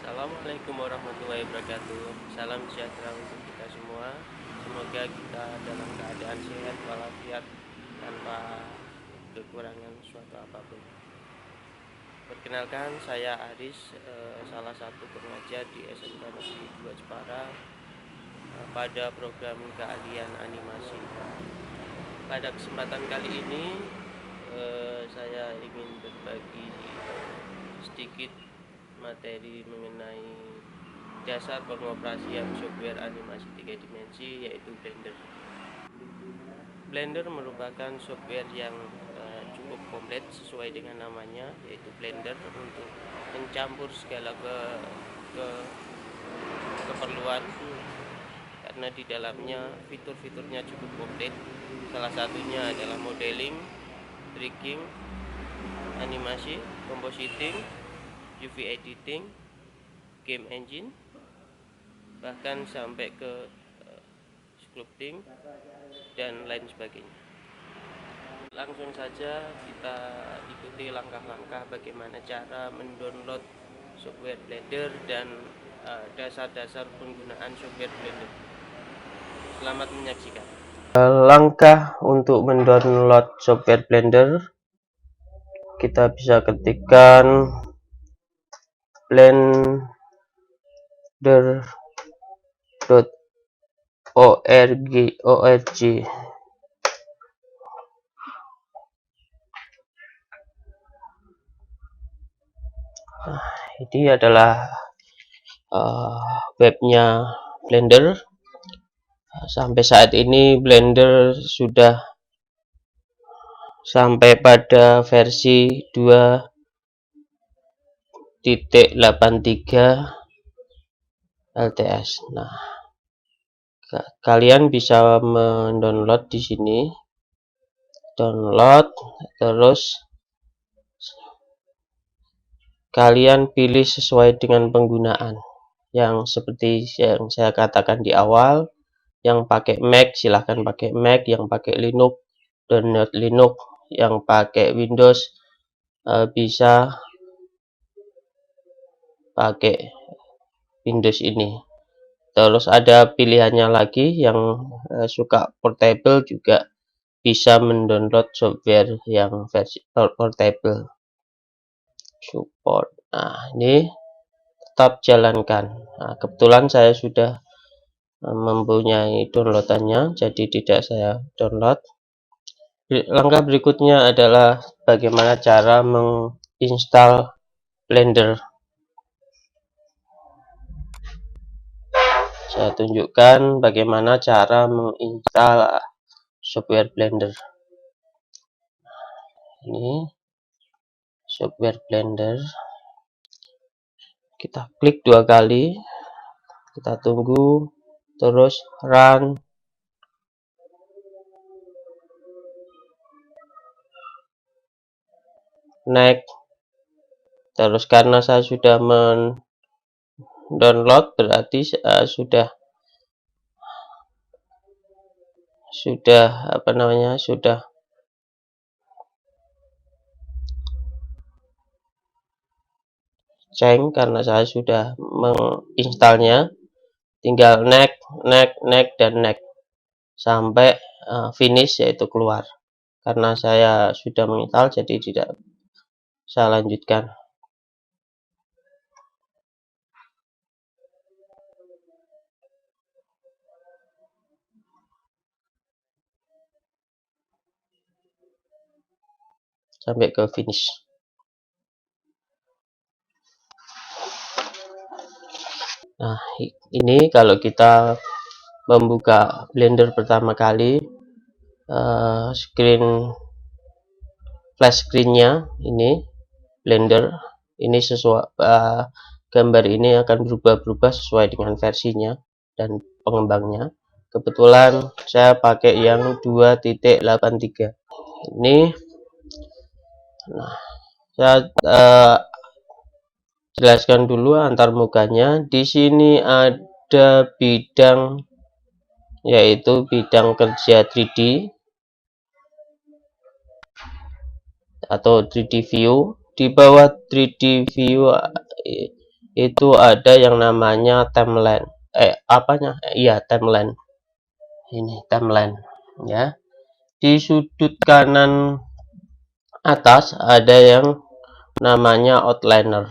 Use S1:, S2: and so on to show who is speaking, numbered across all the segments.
S1: Assalamualaikum warahmatullahi wabarakatuh. Salam sejahtera untuk kita semua. Semoga kita dalam keadaan sehat walafiat tanpa kekurangan suatu apapun. Perkenalkan, saya Aris, salah satu pengajar di SMK Negeri 2 Jepara pada program keahlian animasi. Pada kesempatan kali ini saya ingin berbagi sedikit materi mengenai dasar pengoperasian software animasi 3 dimensi, yaitu Blender. Blender merupakan software yang cukup komplit sesuai dengan namanya, yaitu Blender, untuk mencampur segala keperluan, karena di dalamnya fitur-fiturnya cukup komplit. Salah satunya adalah modeling, tricking, animasi, compositing, UV editing, game engine, bahkan sampai ke sculpting dan lain sebagainya. Langsung saja kita ikuti langkah-langkah bagaimana cara mendownload software Blender dan dasar-dasar penggunaan software Blender. Selamat menyaksikan. Langkah untuk mendownload software Blender, kita bisa ketikkan blender.org. Ini adalah webnya Blender. Sampai saat ini Blender sudah sampai pada versi 2.83 LTS. Nah, kalian bisa mendownload di sini. Download, terus kalian pilih sesuai dengan penggunaan. Yang seperti yang saya katakan di awal, yang pakai Mac silahkan pakai Mac, yang pakai Linux download Linux, yang pakai Windows bisa pakai Windows ini. Terus ada pilihannya lagi, yang suka portable juga bisa mendownload software yang versi portable support. Nah, ini tetap jalankan. Nah, kebetulan saya sudah mempunyai downloadannya, jadi tidak saya download. Langkah berikutnya adalah bagaimana cara menginstal Blender. Saya tunjukkan bagaimana cara menginstal software Blender. Ini software Blender. Kita klik 2 kali, kita tunggu, terus run. Next. Terus karena saya sudah mendownload, berarti sudah ceng, karena saya sudah menginstalnya. Tinggal next, dan next sampai finish, yaitu keluar. Karena saya sudah menginstal, jadi tidak saya lanjutkan. Sampai ke finish. Nah, ini kalau kita membuka Blender pertama kali, flash screen-nya ini Blender ini sesuai, gambar ini akan berubah-ubah sesuai dengan versinya dan pengembangnya. Kebetulan saya pakai yang 2.83 ini. Nah, saya jelaskan dulu antar mukanya. Di sini ada bidang, yaitu bidang kerja 3D atau 3D view. Di bawah 3D view itu ada yang namanya timeline. Timeline. Ini timeline ya. Di sudut kanan atas ada yang namanya outliner.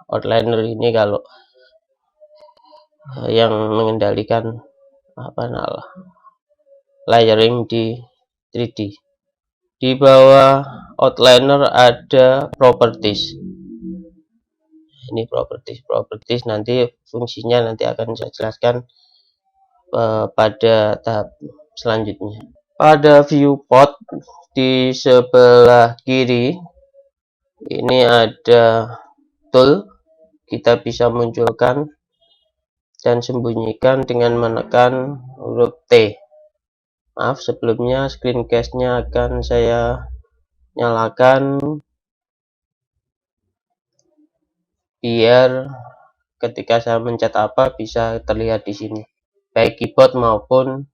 S1: Outliner ini kalau yang mengendalikan layering di 3D. Di bawah outliner ada properties. Ini properties nanti fungsinya nanti akan saya jelaskan pada tahap selanjutnya. Pada viewport di sebelah kiri ini ada tool, kita bisa munculkan dan sembunyikan dengan menekan huruf T. Maaf, sebelumnya screencast-nya akan saya nyalakan biar ketika saya mencet apa bisa terlihat di sini, baik keyboard maupun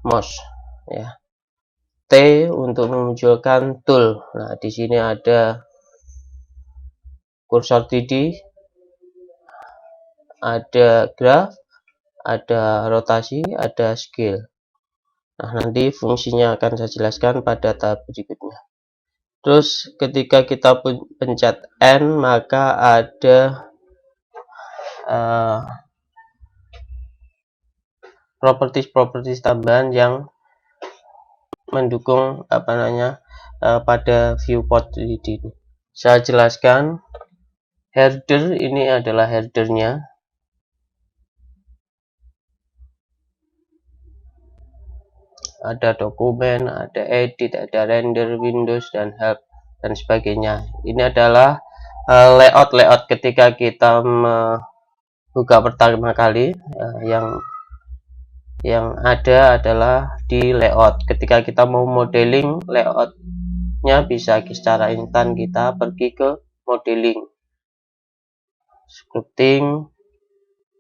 S1: mouse ya. T untuk memunculkan tool. Nah, di sini ada kursor 3D, ada graph, ada rotasi, ada scale. Nah, nanti fungsinya akan saya jelaskan pada tahap berikutnya. Terus ketika kita pencet N, maka ada properties tambahan yang mendukung pada viewport 3D. Saya jelaskan, header ini adalah headernya. Ada dokumen, ada edit, ada render, Windows, dan help, dan sebagainya. Ini adalah layout ketika kita membuka pertama kali. Yang ada adalah di layout. Ketika kita mau modeling, layoutnya bisa secara instan kita pergi ke modeling, scripting,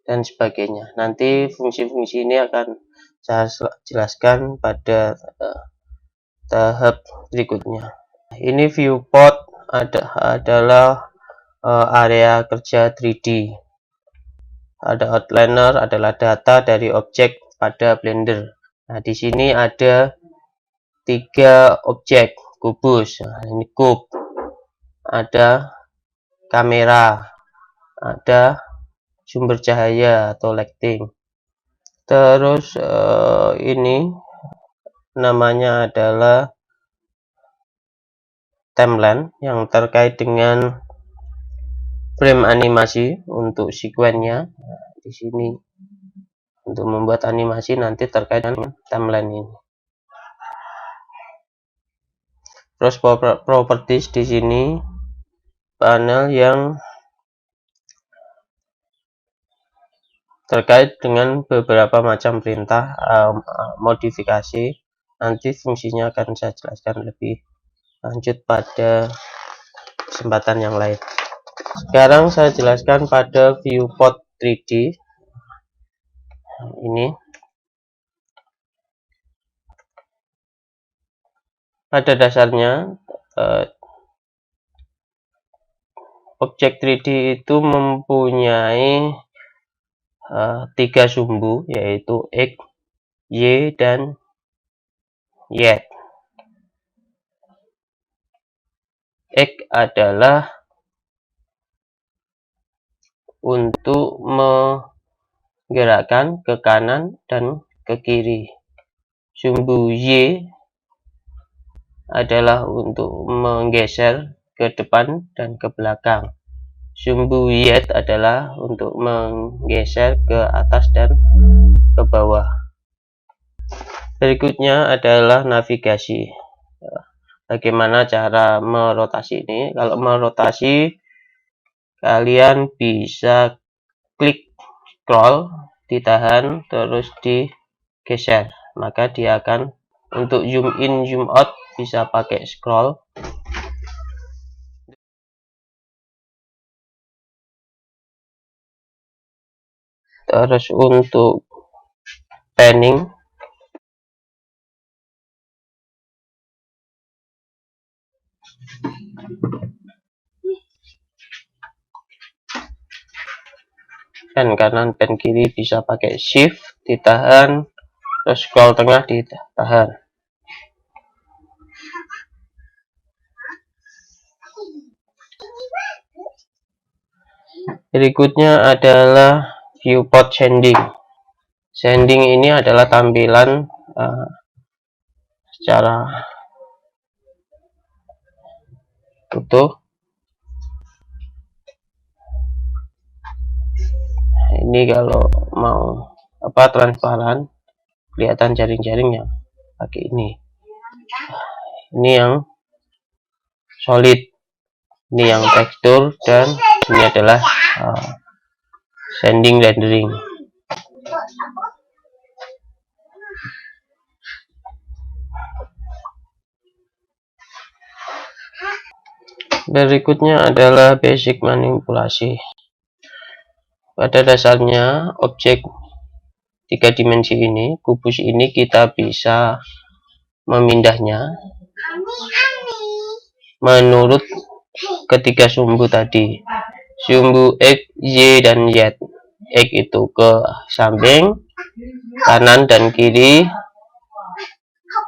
S1: dan sebagainya. Nanti fungsi-fungsi ini akan saya jelaskan pada tahap berikutnya. Ini viewport adalah area kerja 3D. Ada outliner, adalah data dari objek pada Blender. Nah, di sini ada 3 objek kubus. Nah, ini kub, ada kamera, ada sumber cahaya atau lighting. Terus ini namanya adalah timeline yang terkait dengan frame animasi untuk sekuennya. Nah, di sini untuk membuat animasi nanti terkait dengan timeline ini. Terus properties di sini panel yang terkait dengan beberapa macam perintah modifikasi. Nanti fungsinya akan saya jelaskan lebih lanjut pada kesempatan yang lain. Sekarang saya jelaskan pada viewport 3D. Ini pada dasarnya objek 3D itu mempunyai 3 sumbu, yaitu X, Y, dan Y. X adalah untuk menggerakkan ke kanan dan ke kiri. Sumbu Y adalah untuk menggeser ke depan dan ke belakang. Sumbu Y adalah untuk menggeser ke atas dan ke bawah. Berikutnya adalah navigasi. Bagaimana cara merotasi ini? Kalau merotasi, kalian bisa klik scroll, ditahan, terus digeser. Maka dia akan, untuk zoom in, zoom out, bisa pakai scroll. Terus untuk panning, pen kanan, pen kiri bisa pakai shift ditahan, terus scroll tengah ditahan. Berikutnya adalah viewport sending. Sending ini adalah tampilan secara utuh. Ini kalau mau transparan, kelihatan jaring-jaringnya pakai ini. Ini yang solid, ini yang tekstur, dan ini adalah sanding rendering. Berikutnya adalah basic manipulasi. Pada dasarnya objek 3 dimensi ini, kubus ini kita bisa memindahnya menurut ketiga sumbu tadi, sumbu X, Y, dan Z. X itu ke samping, kanan dan kiri,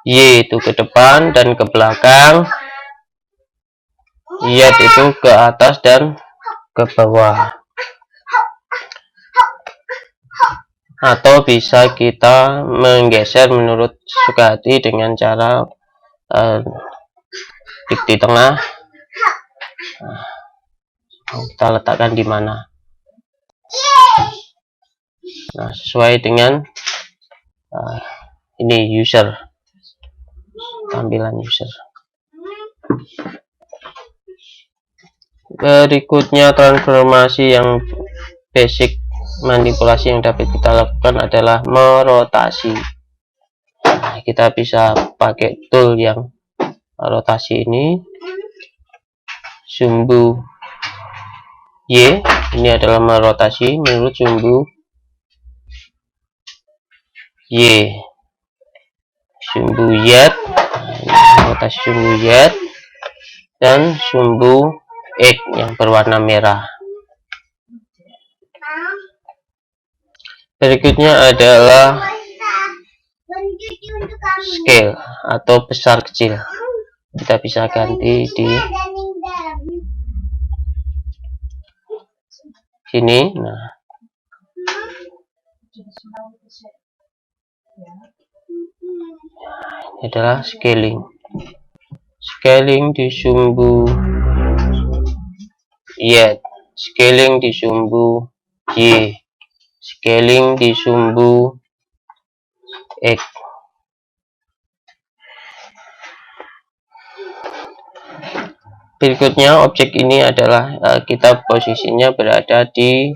S1: Y itu ke depan dan ke belakang, Z itu ke atas dan ke bawah. Atau bisa kita menggeser menurut suka hati dengan cara klik di tengah. Kita letakkan di mana. Nah, sesuai dengan ini user, tampilan user. Berikutnya transformasi yang basic manipulasi yang dapat kita lakukan adalah merotasi. Nah, kita bisa pakai tool yang rotasi ini. Sumbu Y ini adalah merotasi menurut sumbu Y. Sumbu Z, rotasi sumbu Z, dan sumbu X yang berwarna merah. Berikutnya adalah scale atau besar kecil. Kita bisa ganti di sini. Nah, ini adalah scaling. Scaling di sumbu Y, scaling di sumbu Y, scaling di sumbu X. Berikutnya objek ini adalah kita posisinya berada di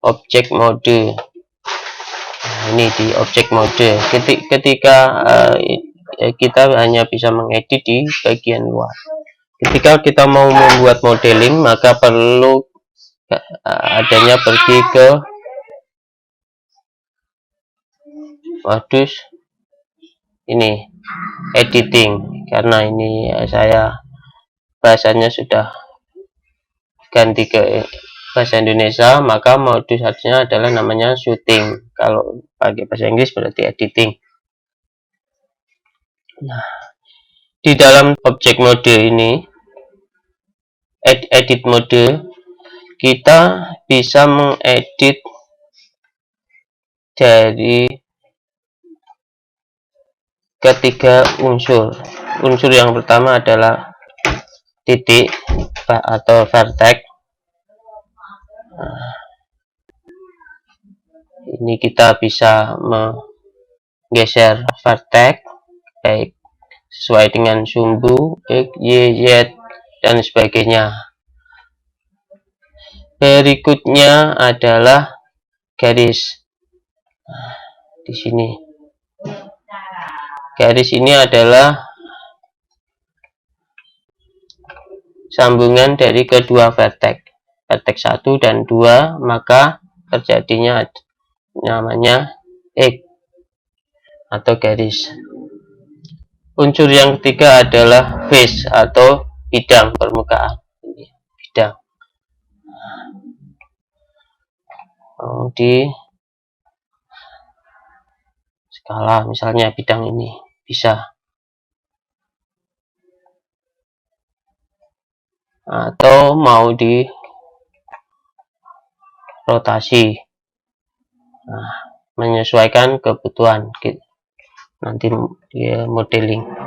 S1: objek mode. Nah, ini di objek mode. Ketika kita hanya bisa mengedit di bagian luar. Ketika kita mau membuat modeling, maka perlu adanya pergi ke modus ini editing, karena ini saya bahasanya sudah ganti ke bahasa Indonesia, maka modus harusnya adalah namanya shooting. Kalau pakai bahasa Inggris berarti editing. Nah, di dalam objek mode ini, edit mode, kita bisa mengedit dari ketiga unsur. Unsur yang pertama adalah titik atau vertex. Nah, ini kita bisa menggeser vertex baik sesuai dengan sumbu X, Y, Z, dan sebagainya. Berikutnya adalah garis. Nah, di sini garis ini adalah sambungan dari kedua vertex 1 dan 2, maka terjadinya namanya X atau garis. Unsur yang ketiga adalah face atau bidang permukaan. Bidang. mau di skala misalnya bidang ini bisa, atau mau di rotasi. Nah, menyesuaikan kebutuhan nanti dia modeling.